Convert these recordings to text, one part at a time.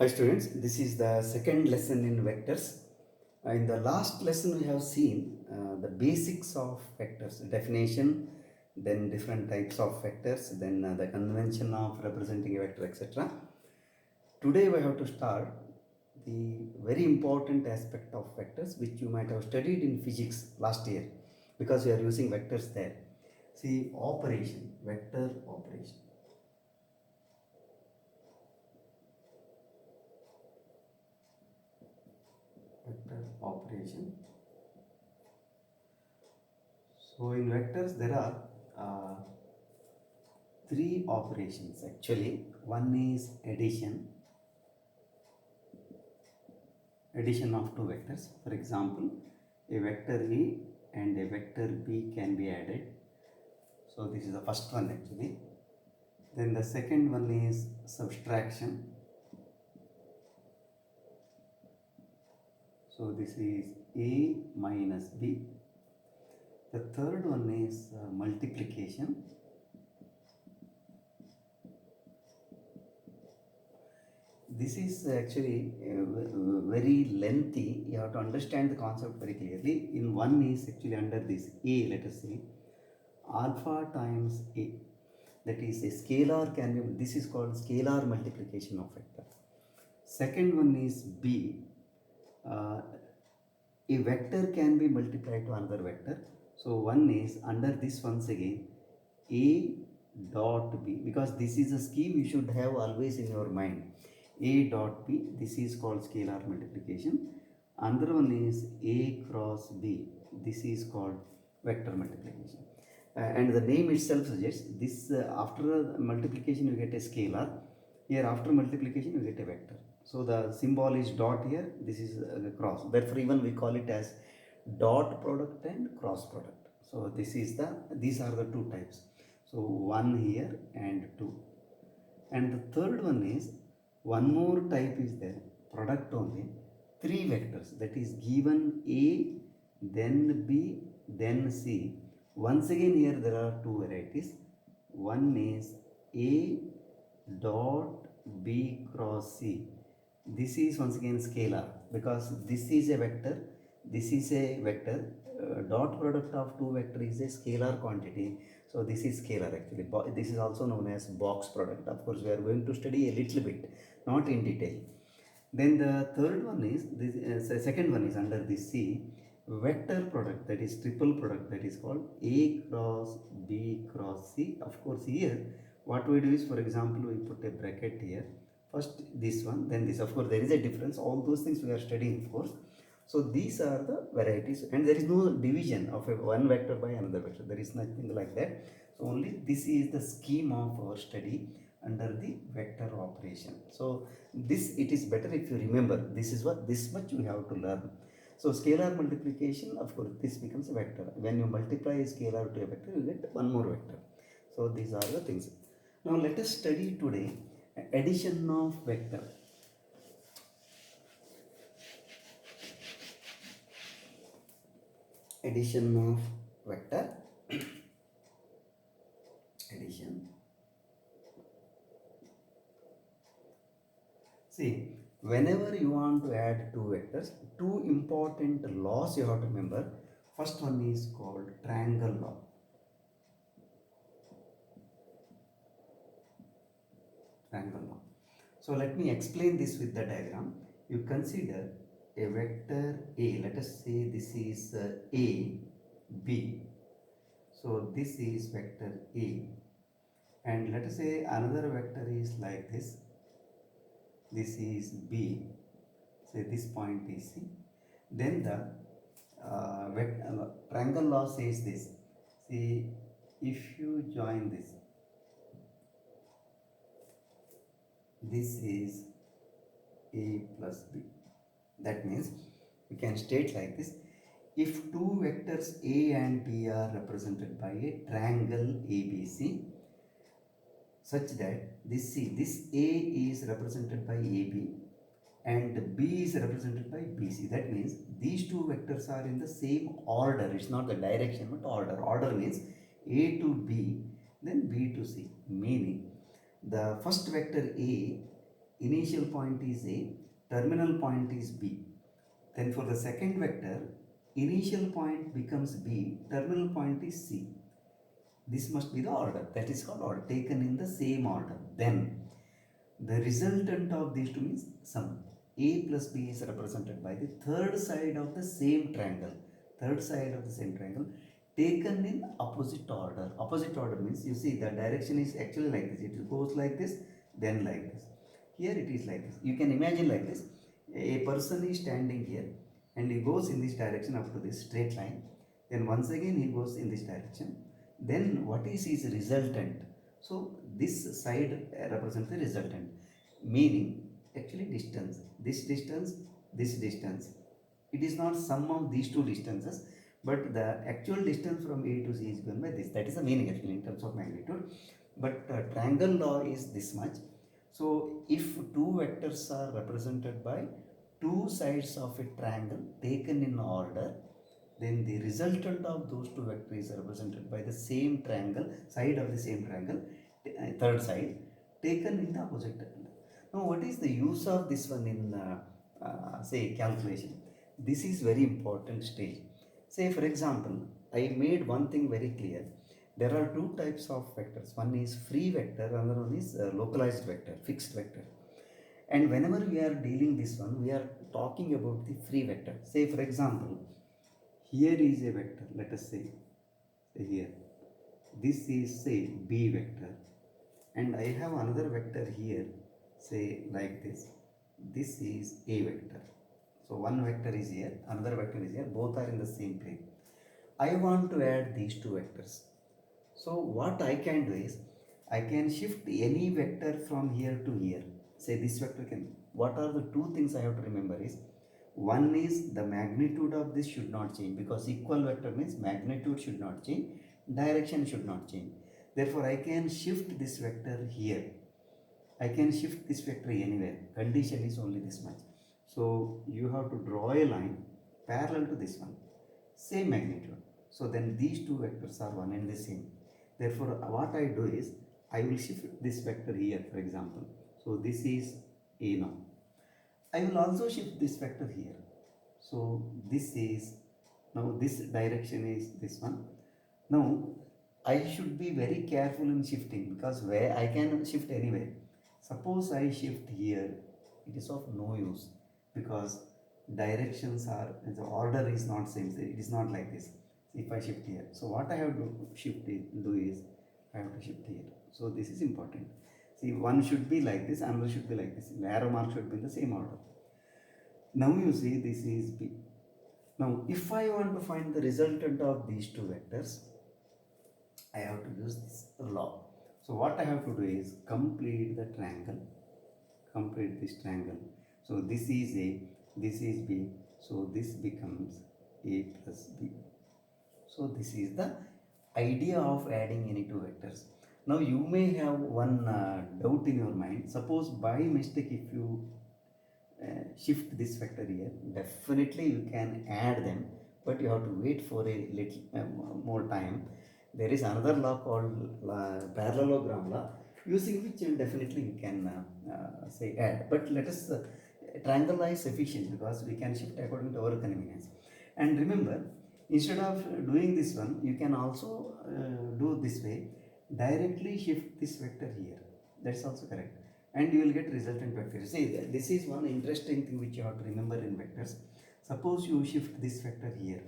Hi students, this is the second lesson in vectors. In the last lesson we have seen the basics of vectors, definition, then different types of vectors, then the convention of representing a vector, etc. Today we have to start the very important aspect of vectors which you might have studied in physics last year because we are using vectors there. See, operation, vector operation. Vector operation. So in vectors there are three operations actually. One is addition of two vectors. For example, a vector A and a vector B can be added. So this is the first one actually. Then the second one is subtraction. So this is A minus B. The third one is multiplication. This is actually very lengthy. You have to understand the concept very clearly. In one is actually under this A, let us say, alpha times A. That is a scalar can be, this is called scalar multiplication of vector. Second one is B. A vector can be multiplied to another vector. So one is under this once again A dot B, because this is a scheme you should have always in your mind. A dot B, this is called scalar multiplication. Another one is A cross B, this is called vector multiplication. And the name itself suggests this after multiplication you get a scalar, here after multiplication you get a vector. So the symbol is dot here, this is a cross, therefore even we call it as dot product and cross product. So this is these are the two types. So one here and two. And the third one is one more type is there, product only, three vectors, that is given A, then B, then C. Once again here there are two varieties. One is A dot B cross C. This is once again scalar because this is a vector, this is a vector. Dot product of two vector is a scalar quantity. So this is scalar actually. This is also known as box product. Of course, we are going to study a little bit, not in detail. Then the third one is this. Second one is under this C, vector product, that is triple product, that is called A cross B cross C. Of course, here what we do is, for example, we put a bracket here. First this one, then this. Of course, there is a difference. All those things we are studying, of course. So these are the varieties, and there is no division of one vector by another vector. There is nothing like that. So only this is the scheme of our study under the vector operation. So this, it is better if you remember. This is what, this much you have to learn. So scalar multiplication, of course, this becomes a vector. When you multiply a scalar to a vector, you get one more vector. So these are the things. Now let us study today addition of vector. Addition of vector. Addition. See, whenever you want to add two vectors, two important laws you have to remember. First one is called triangle law. Triangle law. So let me explain this with the diagram. You consider a vector A. Let us say this is A, B. So this is vector A. And let us say another vector is like this. This is B. Say this point is C. Then the triangle law says this. See, if you join this, this is A plus B. That means we can state like this. If two vectors A and B are represented by a triangle ABC, such that this A is represented by AB and B is represented by BC. That means these two vectors are in the same order. It's not the direction but order. Order means A to B, then B to C. Meaning the first vector A initial point is A, terminal point is B. Then for the second vector, initial point becomes B, terminal point is C. This must be the order, that is called order, taken in the same order. Then the resultant of these two means sum. A plus B is represented by the third side of the same triangle. Third side of the same triangle taken in opposite order. Opposite order means, you see, the direction is actually like this. It goes like this, then like this. Here it is like this. You can imagine like this. A person is standing here and he goes in this direction up to this straight line. Then once again he goes in this direction. Then what is his resultant? So this side represents the resultant, meaning actually distance. This distance, this distance. It is not sum of these two distances, but the actual distance from A to C is given by this. That is the meaning actually in terms of magnitude. But triangle law is this much. So if two vectors are represented by two sides of a triangle taken in order, then the resultant of those two vectors is represented by the same triangle, side of the same triangle, third side, taken in the opposite triangle. Now what is the use of this one in say calculation? This is very important stage. Say for example, I made one thing very clear. There are two types of vectors. One is free vector, another one is localized vector, fixed vector. And whenever we are dealing this one, we are talking about the free vector. Say for example, here is a vector, let us say here. This is say B vector, and I have another vector here, say like this. This is A vector. So one vector is here, another vector is here, both are in the same plane. I want to add these two vectors. So what I can do is, I can shift any vector from here to here. Say this vector can, what are the two things I have to remember is, one is the magnitude of this should not change, because equal vector means magnitude should not change, direction should not change. Therefore I can shift this vector here. I can shift this vector anywhere. Condition is only this much. So you have to draw a line parallel to this one, same magnitude. So then these two vectors are one and the same. Therefore what I do is, I will shift this vector here, for example. So this is A now. I will also shift this vector here. So this is, now this direction is this one. Now I should be very careful in shifting, because where I can shift anywhere. Suppose I shift here, it is of no use, because directions are, the order is not same. It is not like this. If I shift here, so what I have to do is I have to shift here. So this is important. See, one should be like this, another should be like this. The arrow mark should be in the same order. Now you see this is B. Now if I want to find the resultant of these two vectors, I have to use this law. So what I have to do is complete the triangle, complete this triangle. So this is A, this is B, so this becomes A plus B. So this is the idea of adding any two vectors. Now you may have one doubt in your mind. Suppose by mistake if you shift this vector here, definitely you can add them, but you have to wait for a little more time. There is another law called parallelogram law, using which definitely you can say add. But let us triangle law is sufficient, because we can shift according to our convenience. And remember, instead of doing this one, you can also do this way, directly shift this vector here. That's also correct, and you will get resultant vector. See, this is one interesting thing which you have to remember in vectors. Suppose you shift this vector here.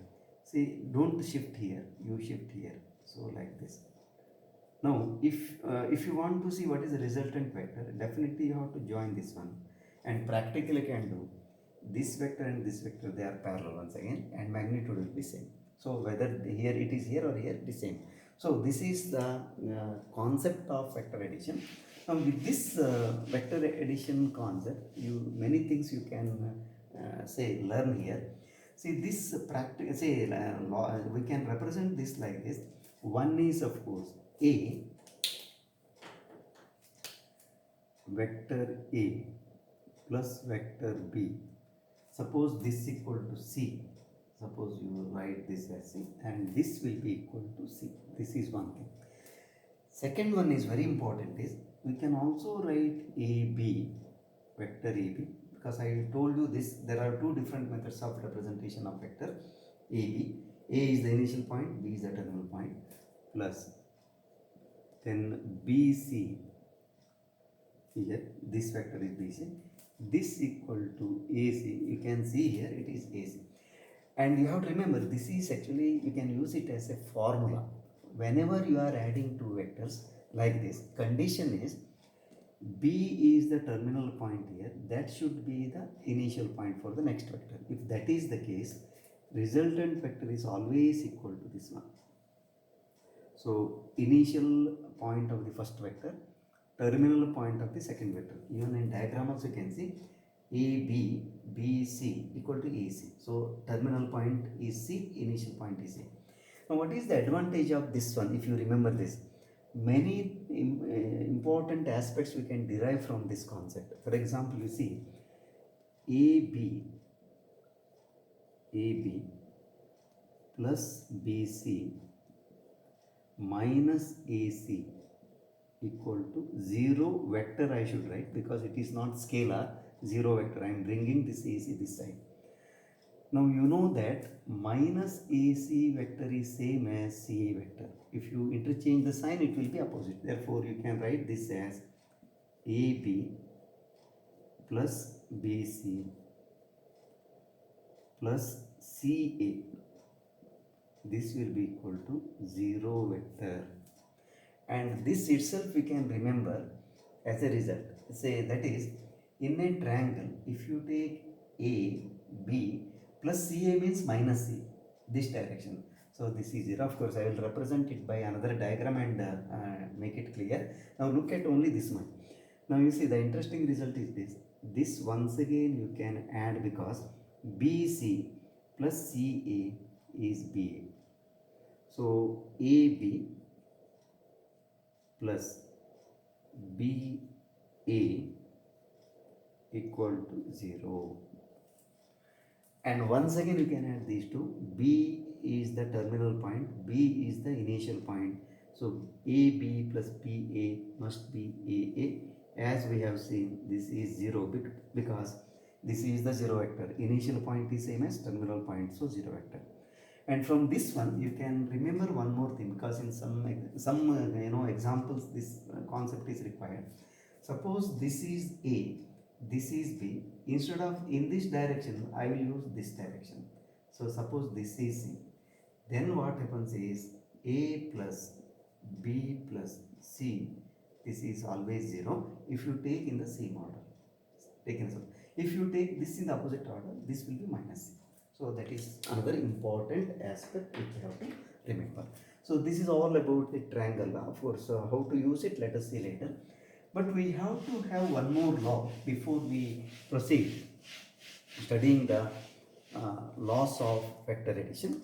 See, don't shift here, you shift here. So like this. Now if you want to see what is the resultant vector, definitely you have to join this one, and practically can do this vector and this vector, they are parallel once again, and magnitude will be same. So whether here it is here or here, it is same. So this is the concept of vector addition. Now with this vector addition concept, many things you can say learn here. See, this practice, say we can represent this like this. One is of course A, vector A plus vector B. Suppose this equal to C. Suppose you write this as C, and this will be equal to C. This is one thing. Second one is very important, is we can also write AB vector AB, because I told you this, there are two different methods of representation of vector AB. A is the initial point, B is the terminal point, plus then BC, here this vector is BC, this equal to AC, you can see here it is AC. And you have to remember, this is actually, you can use it as a formula. Whenever you are adding two vectors like this, condition is B is the terminal point here, that should be the initial point for the next vector. If that is the case, resultant vector is always equal to this one. So initial point of the first vector, terminal point of the second vector. Even in diagram also you can see AB, BC equal to AC. So terminal point is C, initial point is A. Now what is the advantage of this one? If you remember this, many important aspects we can derive from this concept. For example, you see AB plus BC minus AC equal to 0 vector I should write, because it is not scalar, 0 vector. I am bringing this AC this side. Now you know that minus AC vector is same as CA vector. If you interchange the sign, it will be opposite. Therefore, you can write this as AB plus BC plus CA. This will be equal to 0 vector. And this itself we can remember as a result. Say that is, in a triangle, if you take A, B plus CA means minus C, this direction. So this is 0. Of course, I will represent it by another diagram and make it clear. Now look at only this one. Now you see the interesting result is this. This once again you can add, because BC plus CA is BA. So AB plus BA equal to 0. And once again you can add these two. B is the terminal point, B is the initial point. So AB plus BA must be AA. As we have seen, this is 0 because this is the 0 vector. Initial point is same as terminal point, so 0 vector. And from this one you can remember one more thing, because in some examples this concept is required. Suppose this is A, this is B. Instead of in this direction, I will use this direction. So suppose this is C. Then what happens is A plus B plus C, this is always 0 if you take in the same order. If you take this in the opposite order, this will be minus C. So that is another important aspect which you have to remember. So this is all about the triangle. Of course, how to use it, let us see later. But we have to have one more law before we proceed studying the laws of vector addition.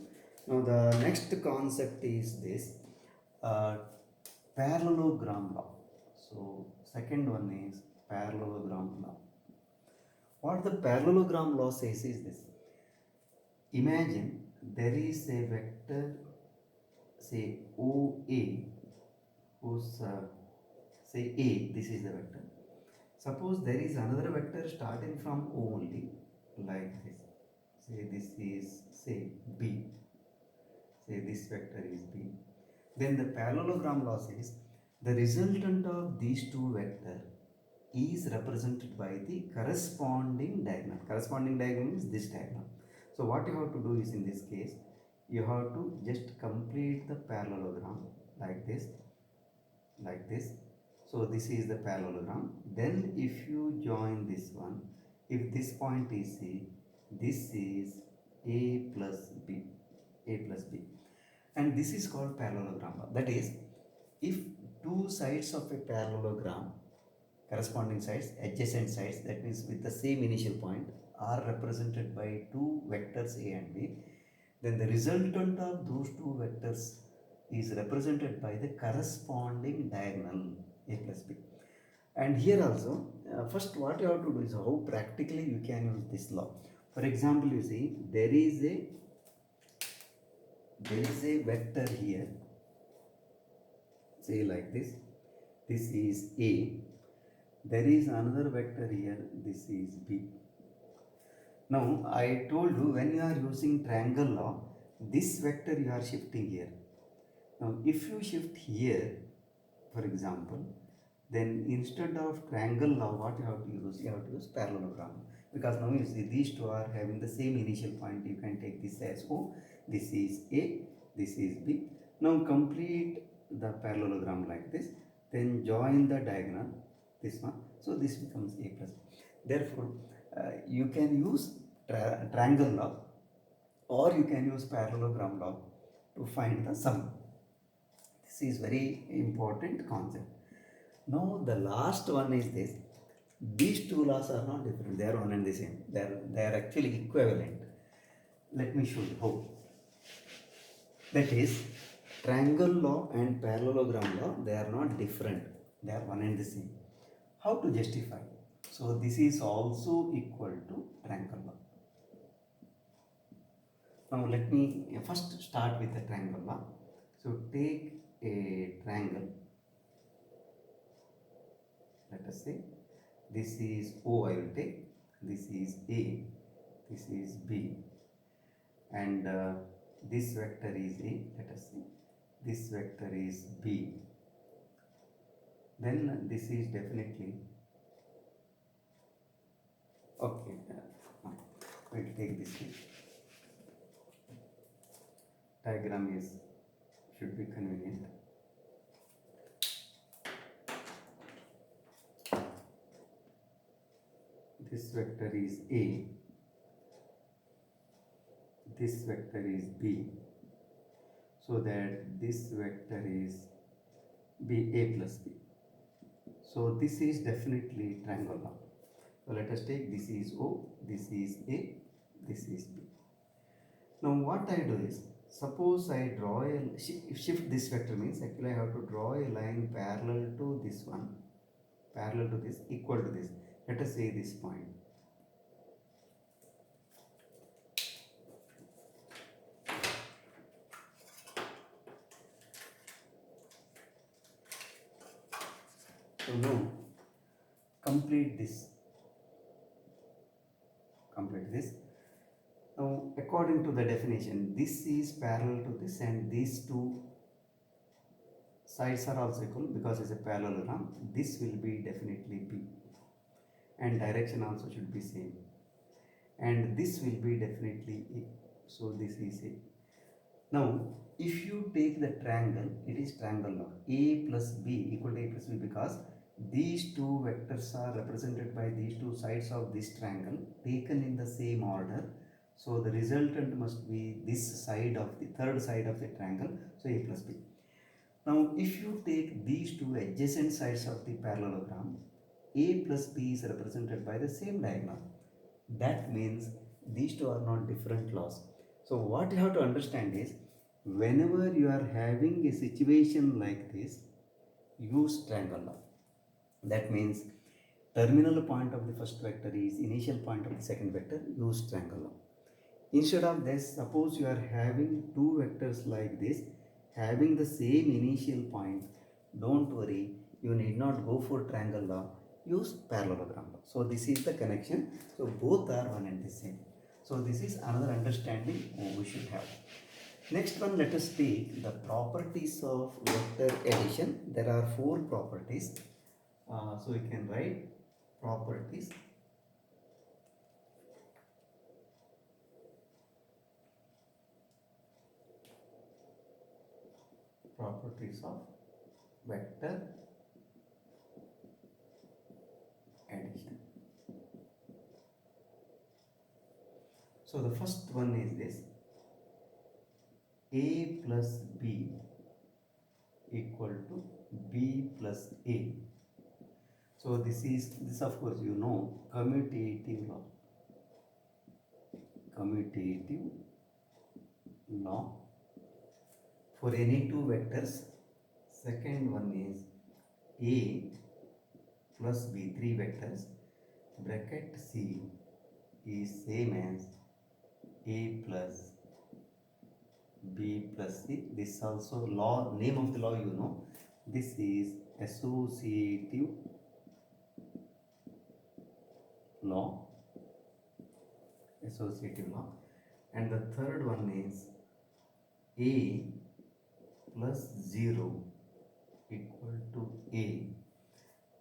Now the next concept is this parallelogram law. So second one is parallelogram law. What the parallelogram law says is this. Imagine there is a vector, say OA, whose say A, this is the vector. Suppose there is another vector starting from O only, like this. Say this is, say B. Say this vector is B. Then the parallelogram law says the resultant of these two vectors is represented by the corresponding diagonal. Corresponding diagonal is this diagonal. So what you have to do is, in this case, you have to just complete the parallelogram like this, like this. So this is the parallelogram. Then if you join this one, if this point is C, this is A plus B, A plus B. And this is called parallelogram. That is, if two sides of a parallelogram, corresponding sides, adjacent sides, that means with the same initial point, are represented by two vectors A and B, then the resultant of those two vectors is represented by the corresponding diagonal A plus B. And here also, first what you have to do is how practically you can use this law. For example, you see there is a vector here, say like this. This is A. There is another vector here, this is B. Now I told you when you are using triangle law, this vector you are shifting here. Now if you shift here, for example, then instead of triangle law, what you have to use? You have to use parallelogram. Because now you see these two are having the same initial point. You can take this as O, this is A, this is B. Now complete the parallelogram like this. Then join the diagonal, this one. So this becomes A plus. Therefore, you can use triangle law or you can use parallelogram law to find the sum. This is very important concept. Now the last one is this. These two laws are not different. They are one and the same. They are actually equivalent. Let me show you how. That is, triangle law and parallelogram law, they are not different. They are one and the same. How to justify? So this is also equal to triangle law. Now let me first start with the triangle law. So take a triangle. Let us say this is O, I will take, this is A, this is B, and this vector is A, let us say, this vector is B, then this is definitely, okay, we'll take this one. Diagram is, should be convenient. This vector is A, this vector is B, so that this vector is B, A plus B. So this is definitely triangle law. So let us take this is O, this is A, this is B. Now what I do is, suppose I draw a shift this vector means actually I have to draw a line parallel to this one, parallel to this, equal to this. Let us say this point. So now complete this. Now according to the definition, this is parallel to this and these two sides are also equal because it's a parallelogram. This will be definitely B and direction also should be same, and this will be definitely A. So this is A. Now if you take the triangle, it is triangle law. A plus B equal to A plus B because these two vectors are represented by these two sides of this triangle taken in the same order. So the resultant must be this side of the third side of the triangle, so A plus B. Now if you take these two adjacent sides of the parallelogram, A plus B is represented by the same diagonal. That means these two are not different laws. So what you have to understand is, whenever you are having a situation like this, use triangle law. That means terminal point of the first vector is initial point of the second vector, use triangle law. Instead of this, suppose you are having two vectors like this, having the same initial point, don't worry, you need not go for triangle law, use parallelogram law. So this is the connection. So both are one and the same. So this is another understanding we should have. Next one, let us take the properties of vector addition. There are four properties. So we can write properties. Properties of vector addition. So the first one is this: A plus B equal to B plus A. So this of course you know, commutative law. Commutative law for any two vectors. Second one is A plus B, three vectors, bracket C is same as A plus B plus C. This also law, name of the law you know. This is associative law, associative law, and the third one is a plus 0 equal to a.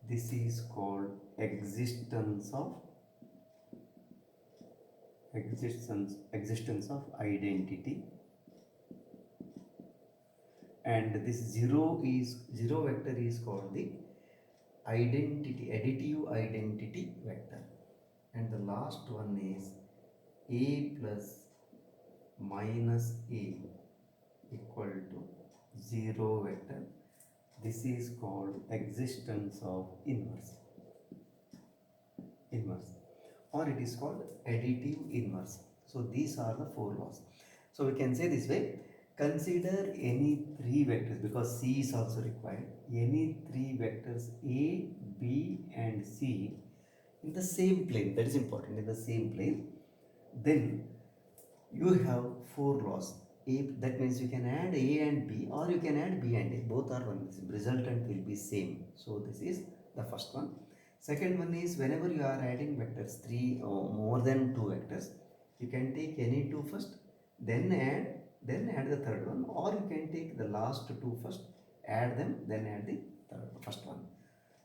This is called existence of identity, and this zero vector is called the additive identity vector, and the last one is a plus minus a equal to 0 vector. This is called existence of inverse, or it is called additive inverse. So these are the four laws. So we can say this way: consider any three vectors, because C is also required, any three vectors A, B and C in the same plane. That is important, in the same plane. Then you have four laws. A, that means you can add A and B, or you can add B and A. Both are one. Resultant will be same. So this is the first one. Second one is, whenever you are adding vectors, three or more than two vectors, you can take any two first, then add the third one, or you can take the last two first, add them, then add the first one.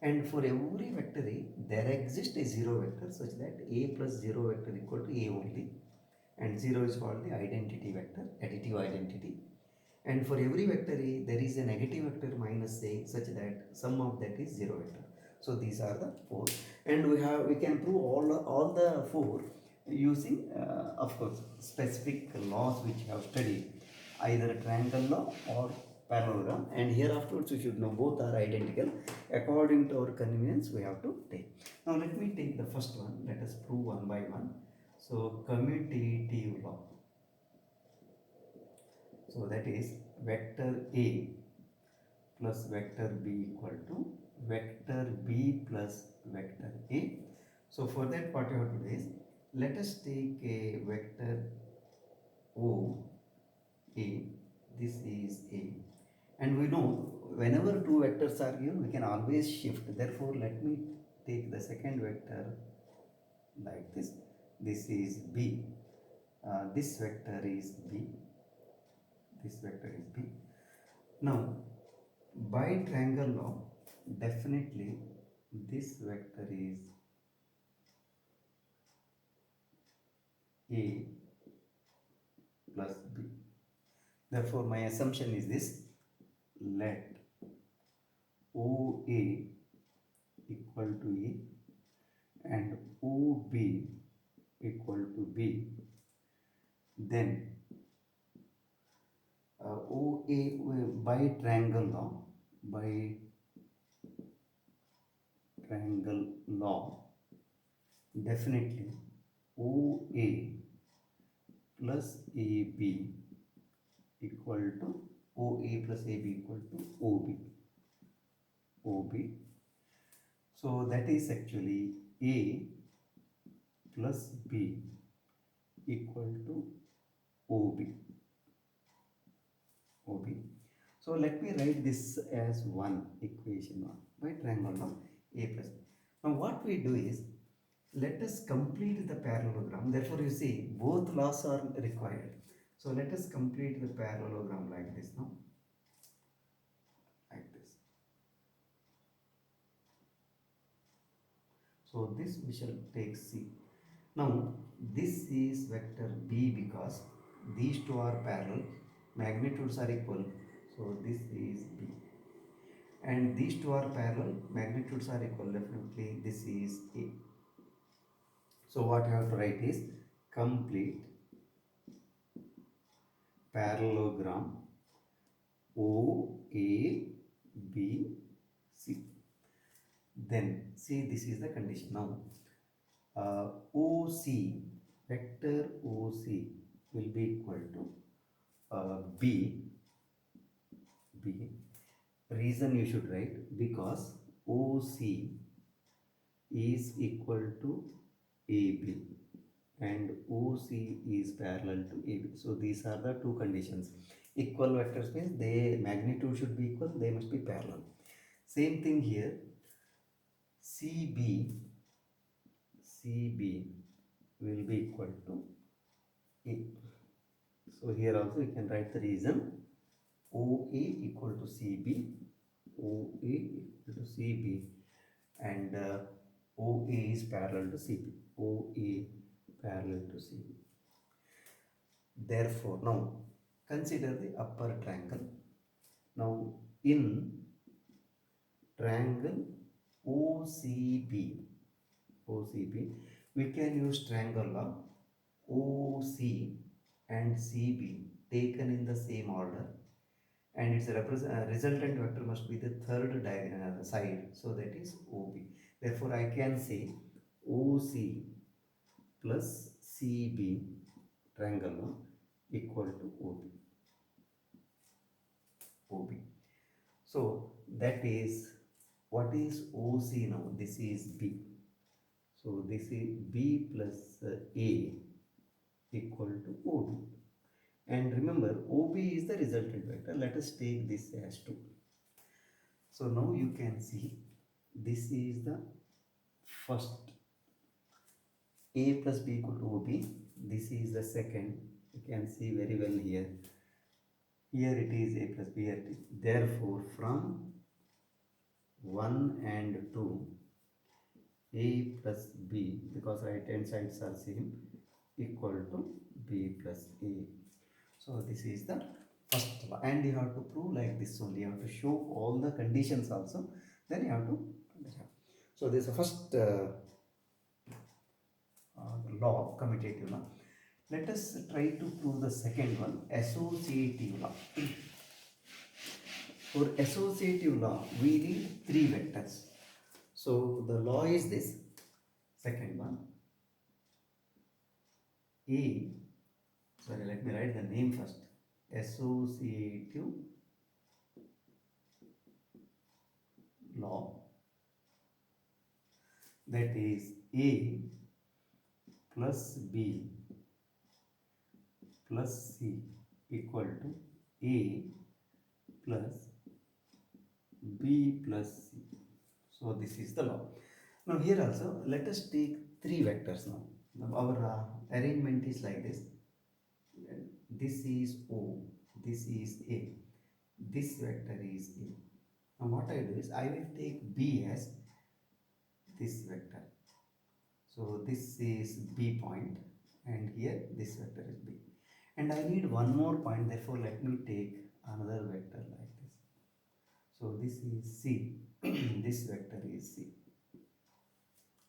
And for every vector A, there exists a zero vector such that A plus zero vector equal to A only, and 0 is called the identity vector, additive identity. And for every vector A, there is a negative vector minus A such that sum of that is 0 vector. So these are the four, and we can prove all the four using of course specific laws which you have studied, either triangle law or parallelogram, and here afterwards you should know both are identical. According to our convenience we have to take. Now let me take the first one. Let us prove one by one. So commutative law. So that is vector A plus vector B equal to vector B plus vector A. So for that, what you have to do is, let us take a vector O A. This is A, and we know whenever two vectors are given, we can always shift. Therefore let me take the second vector like this. This is B. This vector is B. This vector is B. Now, by triangle law, definitely this vector is A plus B. Therefore, my assumption is this: let OA equal to A and OB equal to B. Then OA by triangle law, definitely OA plus AB equal to OA plus AB equal to OB. So that is actually A plus B equal to OB. So let me write this as one equation by triangle law, A plus B. Now what we do is, let us complete the parallelogram. Therefore you see both laws are required. So let us complete the parallelogram like this now. Like this. So this we shall take C. Now this is vector B, because these two are parallel, magnitudes are equal. So this is B. And these two are parallel, magnitudes are equal, definitely this is A. So what you have to write is complete parallelogram O, A, B, C. Then see, this is the condition. Now OC, vector OC will be equal to B. Reason you should write, because OC is equal to AB and OC is parallel to AB. So these are the two conditions. Equal vectors means their magnitude should be equal, they must be parallel. Same thing here, CB CB will be equal to A. So here also you can write the reason. OA equal to CB, OA equal to CB, and OA is parallel to CB, OA parallel to CB. Therefore, now consider the upper triangle. Now in triangle OCB, we can use triangle law. OC and CB taken in the same order, and its resultant vector must be the third diagonal side, so that is OB. Therefore, I can say OC plus CB triangle law equal to OB. So that is, what is OC now? This is B. So this is B plus A equal to OB. And remember, OB is the resultant vector. Let us take this as 2. So now you can see this is the first, A plus B equal to OB. This is the second. You can see very well here. Here it is A plus B. Here it is. Therefore, from 1 and 2, A plus B, because right hand sides are same, equal to B plus A. So this is the first law, and you have to prove like this only. You have to show all the conditions also, then you have to. So this is the first law, commutative law. Let us try to prove the second one, associative law. For associative law, we need 3 vectors. So the law is this, second one, let me write the name first, associative law, that is A plus B plus C equal to A plus B plus C. So this is the law. Now here also let us take 3 vectors now. Now our arrangement is like this. This is O, this is A, this vector is A. Now what I do is I will take B as this vector. So this is B point, and here this vector is B. And I need one more point, therefore let me take another vector like this. So this is C, this vector is C.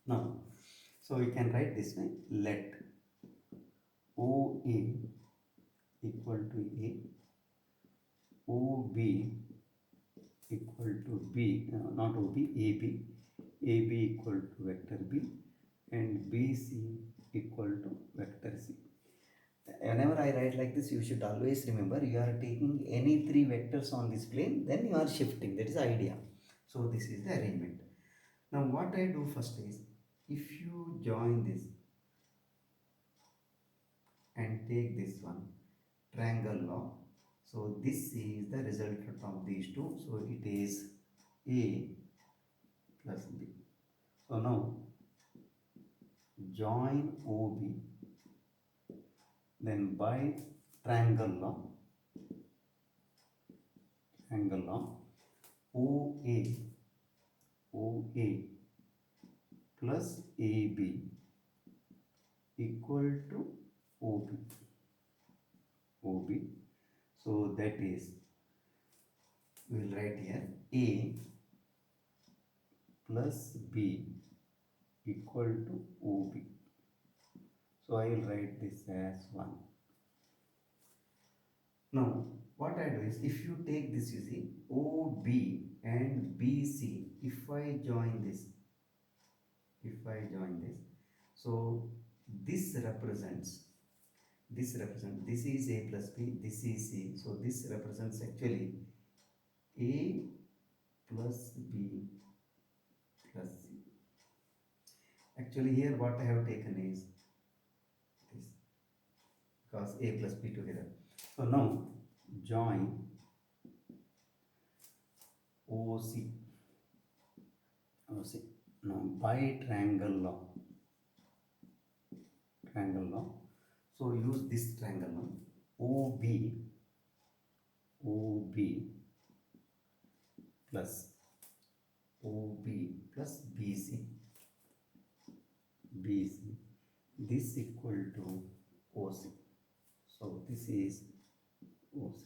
Now, so we can write this way, let OA equal to A, OB equal to B, not OB, AB, AB equal to vector B, and BC equal to vector C. Whenever I write like this, you should always remember you are taking any 3 vectors on this plane, then you are shifting. That is the idea. So this is the arrangement. Now what I do first is, if you join this and take this one, triangle law, so this is the resultant of these two, so it is A plus B. So now join OB, then by triangle law, OA plus AB equal to OB. So that is, we will write here A plus B equal to OB. So I will write this as 1. Now what I do is, if you take this, you see OB and BC, if I join this, so this represents, this is A plus B, this is C, so this represents actually A plus B plus C. Actually here what I have taken is this, because A plus B together. So now join OC. Now by triangle law, triangle now. So use this triangle now. OB plus OB plus BC, this equal to OC. So this is OC.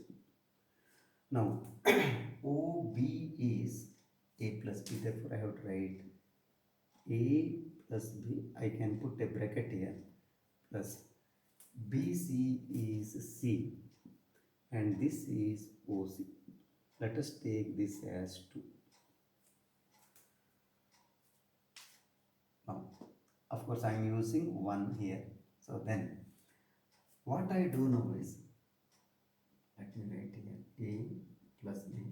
Now OB is A plus B, therefore I have to write A plus B. I can put a bracket here, plus BC is C, and this is OC. Let us take this as 2. Now, of course, I am using 1 here. So then, what I do now is, let me write here A plus B.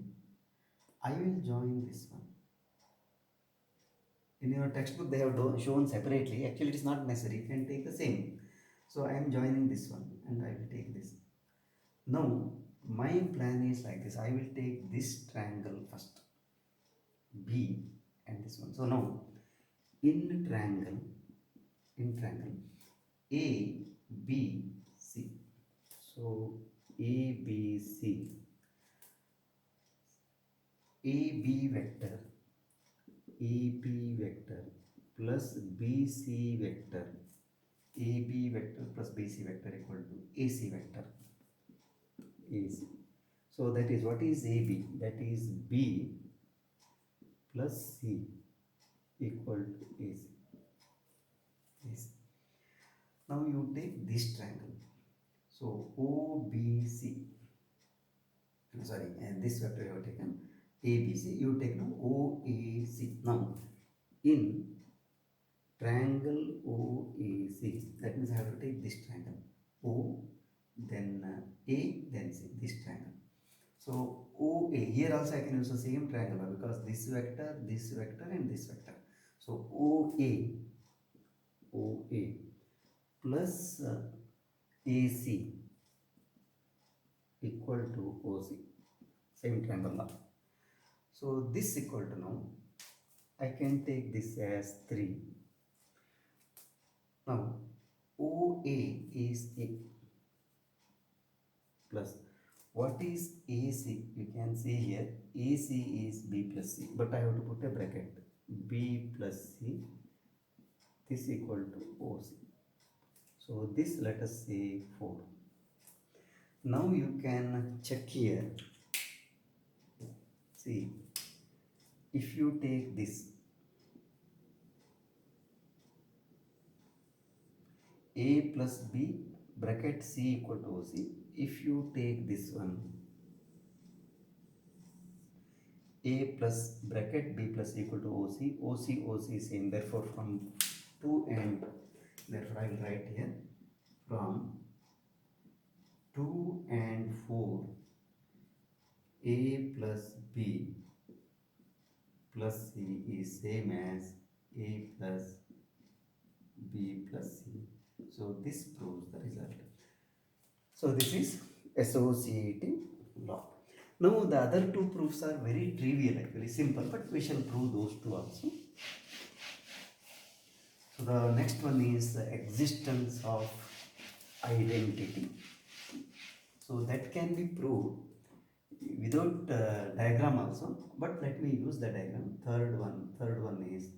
I will join this one. In your textbook, they have shown separately. Actually, it is not necessary. You can take the same. So I am joining this one, and I will take this. Now, my plan is like this. I will take this triangle first, B, and this one. So now, in triangle A, B, C. So A, B, C. AB vector plus BC vector, AB vector plus BC vector equal to AC vector. AC. So that is, what is AB? That is B plus C equal to AC. AC. Now you take this triangle. So OBC. Sorry, and this vector you have taken ABC. You take now OAC. Now in triangle OAC, that means I have to take this triangle O, then A, then C, this triangle. So OA, here also I can use the same triangle because this vector, and this vector. So OA plus AC equal to OC, same triangle now. So this equal to, now I can take this as 3. Now OA is A plus, what is AC? You can see here AC is B plus C, but I have to put a bracket, B plus C, this equal to OC. So this, let us say 4. Now you can check here. See, if you take this A plus B bracket C equal to OC, if you take this one A plus bracket B plus C equal to OC is same, therefore from 2 and therefore I will write here from 2 and 4 A plus B plus C is same as A plus B plus C. So this proves the result. So this is associative law. Now the other two proofs are very trivial, actually simple, but we shall prove those two also. So the next one is the existence of identity. So that can be proved without diagram also, but let me use the diagram. Third one is